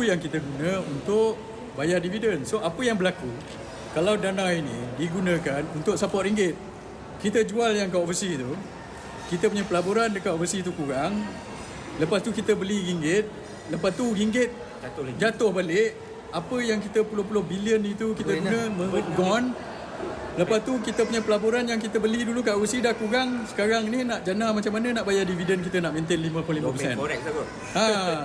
itu yang kita guna untuk bayar dividen. So apa yang berlaku kalau dana ini digunakan untuk support ringgit, kita jual yang kat overseas tu, kita punya pelaburan dekat overseas tu kurang, lepas tu kita beli ringgit, lepas tu ringgit jatuh balik, apa yang kita puluh-puluh bilion itu kita guna gone. Lepas tu kita punya pelaburan yang kita beli dulu kat overseas dah kurang, sekarang ni nak jana macam mana nak bayar dividen kita nak maintain 55%.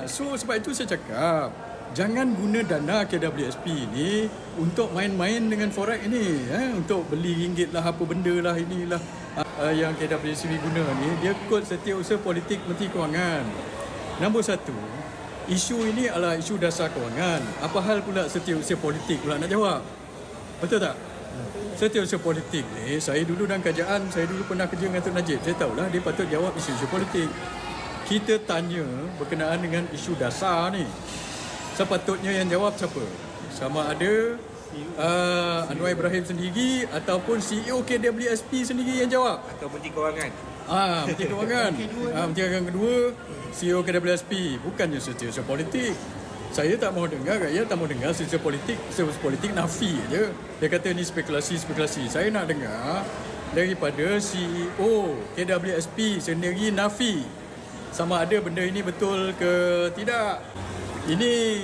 So sebab itu saya cakap jangan guna dana KWSP ni untuk main-main dengan forex ini, untuk beli ringgit lah, apa benda lah, inilah yang KWSP guna ni. Dia kod Setiausaha Politik Menteri Kewangan. Nombor satu, isu ini adalah isu dasar kewangan. Apa hal pula Setiausaha Politik pula nak jawab? Betul tak? Setiausaha Politik ni, saya dulu dalam kajian, saya dulu pernah kerja dengan Tun Najib. Saya tahulah dia patut jawab isu-isu politik. Kita tanya berkenaan dengan isu dasar ni, sepatutnya yang jawab siapa? Sama ada Anwar Ibrahim sendiri ataupun CEO KWSP sendiri yang jawab, atau Menteri Kewangan. Menteri Kewangan. Menteri Kewangan kedua, CEO KWSP, bukannya Setiausaha Politik. Saya tak mahu dengar, rakyat tak mahu dengar Setiausaha Politik nafi aja. Dia kata ni spekulasi. Saya nak dengar daripada CEO KWSP sendiri nafi sama ada benda ini betul ke tidak. Ini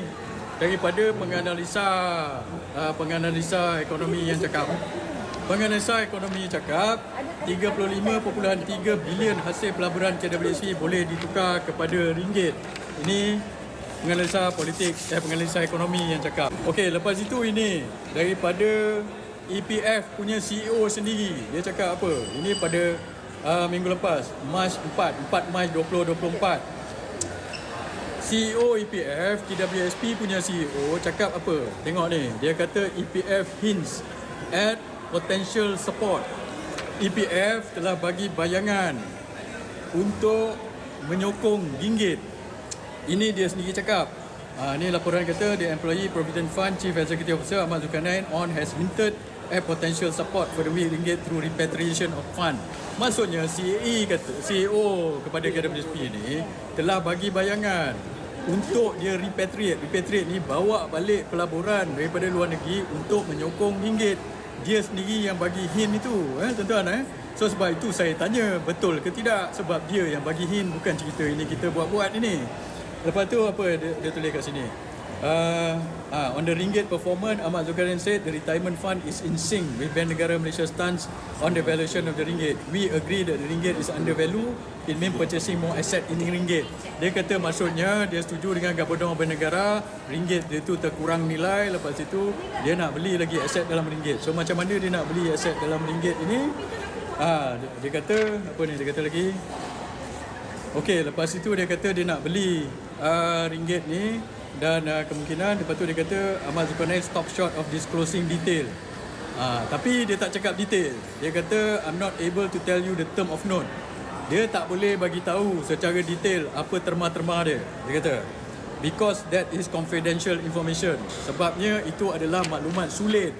daripada penganalisa ekonomi yang cakap. Penganalisa ekonomi cakap 35.3 bilion hasil pelaburan KWSP boleh ditukar kepada ringgit. Ini penganalisa politik, penganalisa ekonomi yang cakap. Okey, lepas itu ini daripada EPF punya CEO sendiri. Dia cakap apa? Ini pada minggu lepas, Mac 4 Mac 2024. CEO EPF, KWSP punya CEO cakap apa? Tengok ni, dia kata EPF hints at potential support. EPF telah bagi bayangan untuk menyokong ringgit. Ini dia sendiri cakap. Ini laporan kata the Employee Provident Fund Chief Executive Officer Ahmad Zulkarnain has hinted at potential support for the weak ringgit through repatriation of fund. Maksudnya CEO kepada KWSP ini telah bagi bayangan untuk dia repatriate ni, bawa balik pelaburan daripada luar negeri untuk menyokong ringgit. Dia sendiri yang bagi hint itu, tuan-tuan. So sebab itu saya tanya betul ke tidak, sebab dia yang bagi hint, bukan cerita ini kita buat-buat ini. Lepas tu apa dia tulis kat sini? On the ringgit performance, Ahmad Zulkarnain said the retirement fund is in sync with Bank Negara Malaysia's stance on the valuation of the ringgit. We agree that the ringgit is undervalued. It means purchasing more asset in ringgit. Dia kata maksudnya dia setuju dengan Gabungan Bank Negara, ringgit dia tu terkurang nilai, lepas itu dia nak beli lagi aset dalam ringgit. So macam mana dia nak beli aset dalam ringgit ini? Dia kata apa ni? Dia kata lagi. Okey, lepas itu dia kata dia nak beli ringgit ni dan kemungkinan lepas tu dia kata Ahmad Zulkarnain stop short of disclosing detail. Tapi dia tak cakap detail. Dia kata I'm not able to tell you the term of note. Dia tak boleh bagi tahu secara detail apa terma-terma dia. Dia kata because that is confidential information. Sebabnya itu adalah maklumat sulit.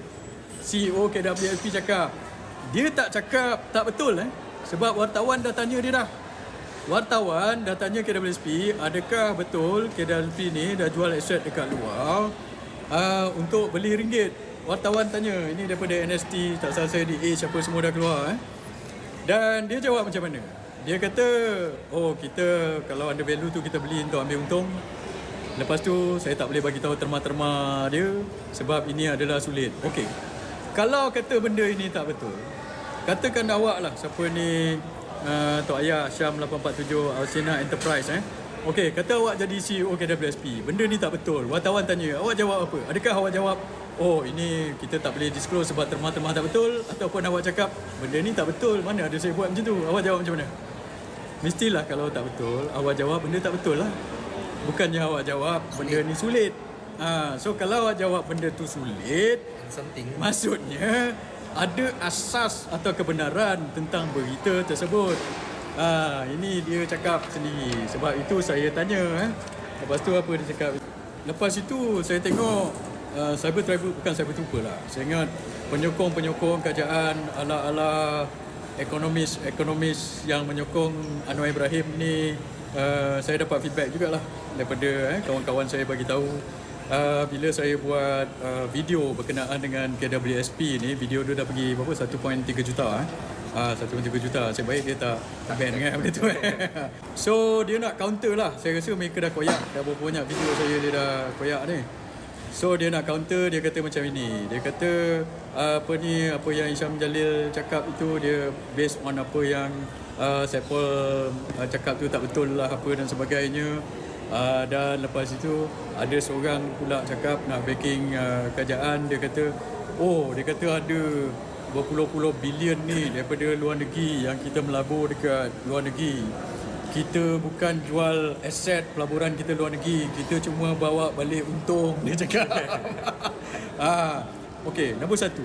CEO KWSP cakap. Dia tak cakap tak betul sebab wartawan dah tanya dia dah. Wartawan dah tanya KWSP, adakah betul KWSP ni dah jual aset dekat luar untuk beli ringgit? Wartawan tanya, ini daripada NST, tak salah saya di Age apa semua dah keluar. Dan dia jawab macam mana? Dia kata, kita kalau under value tu kita beli untuk ambil untung. Lepas tu saya tak boleh bagi tahu terma-terma dia sebab ini adalah sulit. Okey. Kalau kata benda ini tak betul, katakan awak lah siapa ni Tok Ayah Syam 847 Alsina Enterprise Okey, kata awak jadi CEO KWSP, benda ni tak betul. Wartawan tanya, awak jawab apa? Adakah awak jawab, ini kita tak boleh disclose sebab terma-terma tak betul, ataupun awak cakap benda ni tak betul, mana ada saya buat macam tu? Awak jawab macam mana? Mestilah kalau tak betul, awak jawab benda tak betul lah. Bukannya awak jawab benda ni sulit. So kalau awak jawab benda tu sulit, maksudnya ada asas atau kebenaran tentang berita tersebut. Ini dia cakap sendiri. Sebab itu saya tanya. Lepas tu apa dia cakap? Lepas itu saya tengok Cyber Tribunal, bukan Cyber Trooper lah. Saya ingat penyokong-penyokong kerajaan ala-ala ekonomis yang menyokong Anwar Ibrahim ni. Saya dapat feedback jugalah daripada kawan-kawan saya bagi tahu bila saya buat video berkenaan dengan KWSP ni, video dia dah pergi berapa, 1.3 juta 1.3 juta. Saya baik dia tak ban kan benda tu So dia nak counter lah. Saya rasa mereka dah koyak, dah berapa banyak video saya dia dah koyak ni. So dia nak counter, dia kata macam ini. Dia kata apa yang Hisham Jalil cakap itu dia based on apa yang Saiful cakap tu tak betul lah apa dan sebagainya. Dan lepas itu ada seorang pula cakap nak backing kerajaan. Dia kata ada berpuluh-puluh bilion ni daripada luar negeri yang kita melabur dekat luar negeri. Kita bukan jual aset pelaburan kita luar negeri, kita cuma bawa balik untung, dia cakap. Okey, nombor satu,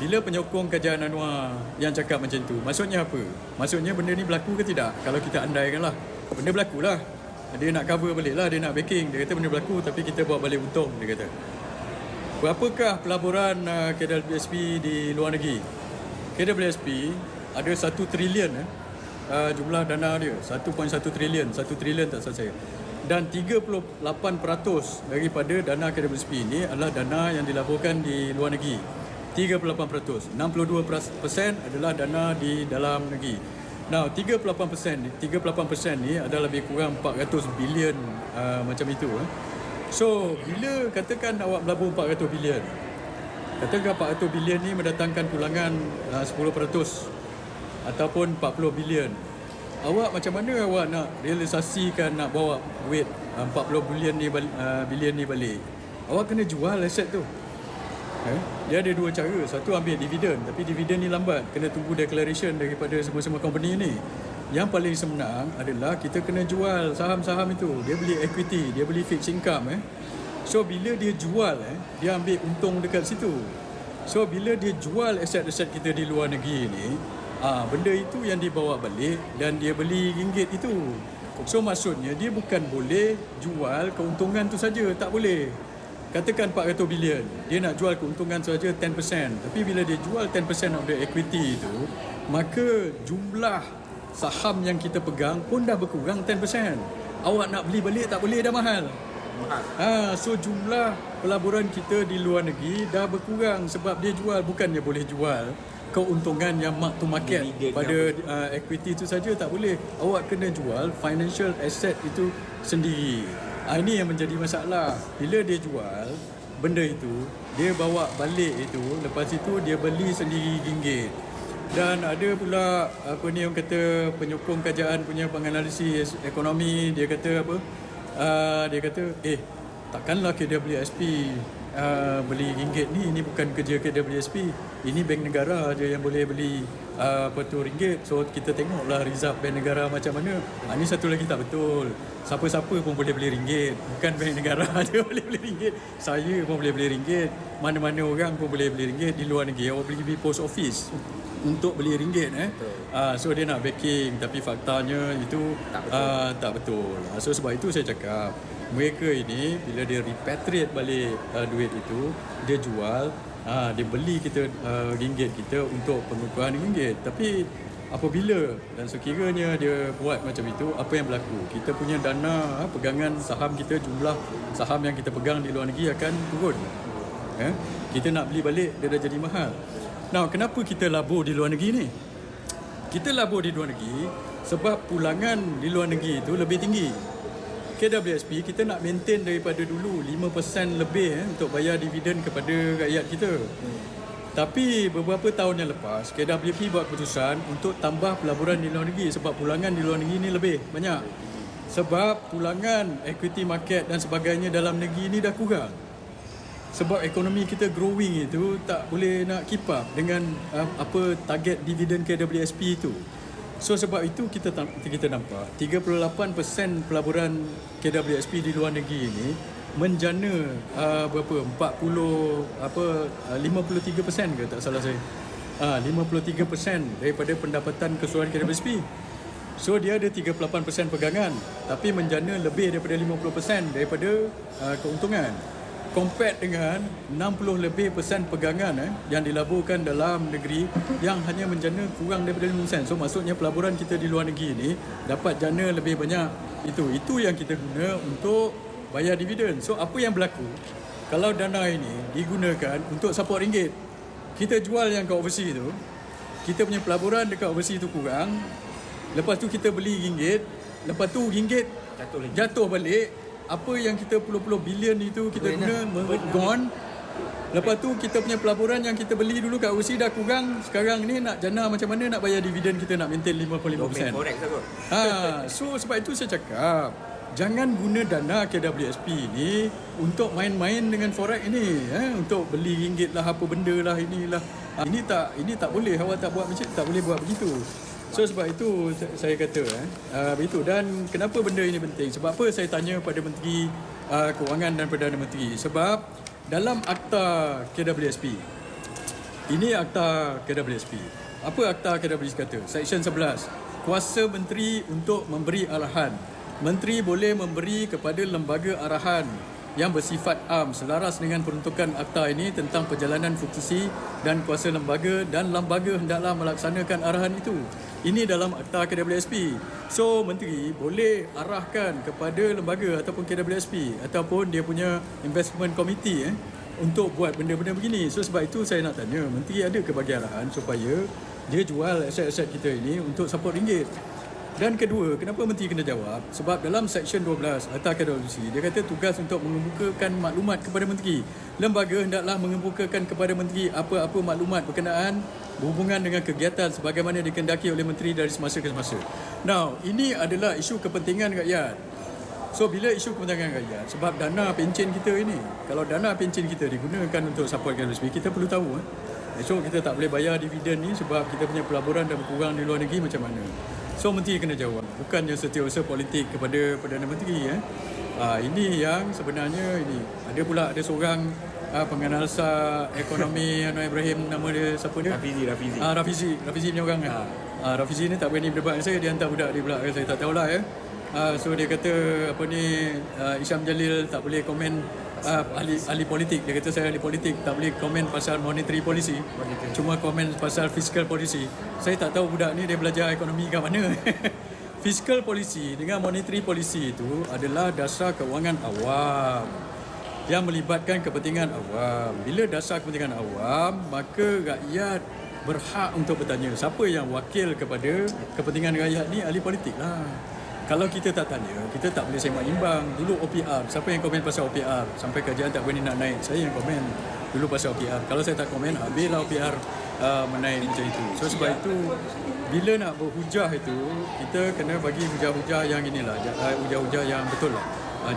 bila penyokong kerajaan Anwar yang cakap macam tu, maksudnya apa? Maksudnya benda ni berlaku ke tidak? Kalau kita andaikan lah, benda berlaku lah. Dia nak cover balik lah, dia nak backing. Dia kata benda berlaku tapi kita bawa balik untung, dia kata. Berapakah pelaburan KWSP di luar negeri? KWSP ada 1 trilion jumlah dana dia, 1.1 trilion, 1 trilion tak salah saya. Dan 38% daripada dana KWSP ini adalah dana yang dilaburkan di luar negeri. 38%, 62% adalah dana di dalam negeri. Now 38% ni adalah lebih kurang 400 bilion macam itu. So, bila katakan awak melabur 400 bilion, katakan 400 bilion ni mendatangkan pulangan 10% ataupun 40 bilion. Awak macam mana awak nak realisasikan nak bawa duit 40 bilion ni balik? Awak kena jual aset tu. Dia ada dua cara. Satu, ambil dividen, tapi dividen ni lambat, kena tunggu declaration daripada semua-semua company ni. Yang paling senang adalah kita kena jual saham-saham itu. Dia beli equity, dia beli fixed income. So bila dia jual, dia ambil untung dekat situ. So bila dia jual aset-aset kita di luar negeri ni, benda itu yang dibawa balik dan dia beli ringgit itu. So maksudnya dia bukan boleh jual keuntungan tu saja, tak boleh. Katakan 400 bilion, dia nak jual keuntungan saja 10%. Tapi bila dia jual 10% of the equity itu, maka jumlah saham yang kita pegang pun dah berkurang 10%. Awak nak beli balik tak boleh, dah mahal. So jumlah pelaburan kita di luar negeri dah berkurang sebab dia jual, bukannya boleh jual keuntungan yang mark to market pada equity itu saja, tak boleh. Awak kena jual financial asset itu sendiri. Ini yang menjadi masalah. Bila dia jual benda itu, dia bawa balik itu, lepas itu dia beli sendiri ringgit. Dan ada pula orang kata penyokong kerajaan punya penganalisis ekonomi, dia kata apa? Dia kata takkanlah KWSP beli ringgit ni, ini bukan kerja KWSP. Ini bank negara aja yang boleh beli ringgit. So kita tengoklah reserve bank negara macam mana. Ini satu lagi tak betul. Siapa-siapa pun boleh beli ringgit, bukan bank negara aja boleh beli ringgit. Saya pun boleh beli ringgit, mana-mana orang pun boleh beli ringgit di luar negeri. Awak pergi post office untuk beli ringgit. So dia nak backing, tapi faktanya itu tak betul. So sebab itu saya cakap, mereka ini bila dia repatriate balik duit itu, dia jual, dia beli kita ringgit kita untuk pengukuran ringgit. Tapi apabila dan sekiranya dia buat macam itu, apa yang berlaku? Kita punya dana pegangan saham kita, jumlah saham yang kita pegang di luar negeri akan turun. Kita nak beli balik, dia dah jadi mahal. Now, kenapa kita labur di luar negeri ni? Kita labur di luar negeri sebab pulangan di luar negeri itu lebih tinggi. KWSP kita nak maintain daripada dulu 5% lebih untuk bayar dividen kepada rakyat kita. Tapi beberapa tahun yang lepas, KWSP buat keputusan untuk tambah pelaburan di luar negeri sebab pulangan di luar negeri ni lebih banyak. Sebab pulangan equity market dan sebagainya dalam negeri ni dah kurang. Sebab ekonomi kita growing itu tak boleh nak keep up dengan target dividen KWSP itu. So sebab itu kita nampak 38% pelaburan KWSP di luar negeri ini menjana 53% ke tak salah saya. 53% daripada pendapatan keseluruhan KWSP. So dia ada 38% pegangan, tapi menjana lebih daripada 50% daripada keuntungan. compare dengan 60 lebih persen pegangan yang dilaburkan dalam negeri yang hanya menjana kurang daripada 5%. So maksudnya pelaburan kita di luar negeri ni dapat jana lebih banyak. Itu yang kita guna untuk bayar dividen. So apa yang berlaku kalau dana ini digunakan untuk support ringgit, kita jual yang kat overseas tu, kita punya pelaburan dekat overseas tu kurang, lepas tu kita beli ringgit, lepas tu ringgit jatuh balik, apa yang kita puluh-puluh bilion itu kita guna gone. Lepas tu kita punya pelaburan yang kita beli dulu kat overseas dah kurang, sekarang ni nak jana macam mana nak bayar dividen kita nak maintain 55%. So sebab itu saya cakap jangan guna dana KWSP ni untuk main-main dengan forex ini, untuk beli ringgit lah, apa benda lah, inilah. Ini tak boleh, awak tak buat macam, tak boleh buat begitu. So sebab itu saya kata begitu. Dan kenapa benda ini penting? Sebab apa saya tanya pada Menteri Kewangan dan Perdana Menteri? Sebab dalam akta KWSP, ini akta KWSP. Apa akta KWSP kata? Section 11. Kuasa Menteri untuk memberi arahan. Menteri boleh memberi kepada lembaga arahan yang bersifat am selaras dengan peruntukan akta ini tentang perjalanan fungsi dan kuasa lembaga, dan lembaga hendaklah melaksanakan arahan itu. Ini dalam akta KWSP. So menteri boleh arahkan kepada lembaga ataupun KWSP ataupun dia punya investment committee untuk buat benda-benda begini. So sebab itu saya nak tanya, menteri ada ke bagi arahan supaya dia jual aset-aset kita ini untuk support ringgit? Dan kedua, kenapa menteri kena jawab? Sebab dalam Section 12 Akta KWSP, dia kata tugas untuk mengemukakan maklumat kepada menteri. Lembaga hendaklah mengemukakan kepada menteri apa-apa maklumat berkenaan berhubungan dengan kegiatan sebagaimana dikehendaki oleh menteri dari semasa ke semasa. Now, ini adalah isu kepentingan rakyat. So, bila isu kepentingan rakyat, sebab dana pencen kita ini, kalau dana pencen kita digunakan untuk support KWSP, kita perlu tahu. So, kita tak boleh bayar dividen ni sebab kita punya pelaburan dah berkurang di luar negeri macam mana. So menteri kena jawab, bukannya setiausaha politik kepada Perdana Menteri. Ini yang sebenarnya ini. Ada seorang penganalisa ekonomi Anwar Ibrahim, nama dia siapa dia? Rafizi punya orang. Rafizi ni tak berani berdebat dengan saya, dia hantar budak dia pula, saya tak tahulah so dia kata Isyam Jalil tak boleh komen, ahli politik, dia kata saya ahli politik, tak boleh komen pasal monetary policy, cuma komen pasal fiscal policy. Saya tak tahu budak ni dia belajar ekonomi kat mana. Fiscal policy dengan monetary policy itu adalah dasar kewangan awam yang melibatkan kepentingan awam. Bila dasar kepentingan awam, maka rakyat berhak untuk bertanya. Siapa yang wakil kepada kepentingan rakyat ni? Ahli politik lah. Kalau kita tak tanya, kita tak boleh sembang imbang. Dulu OPR, siapa yang komen pasal OPR? Sampai kerajaan tak berani nak naik, saya yang komen dulu pasal OPR. Kalau saya tak komen, habislah OPR menaik macam itu. So sebab itu, bila nak berhujah itu, kita kena bagi hujah-hujah yang inilah, hujah-hujah yang betul lah.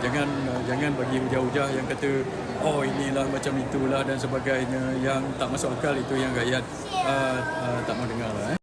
Jangan bagi hujah-hujah yang kata inilah macam itulah dan sebagainya, yang tak masuk akal. Itu yang rakyat tak mau dengar lah.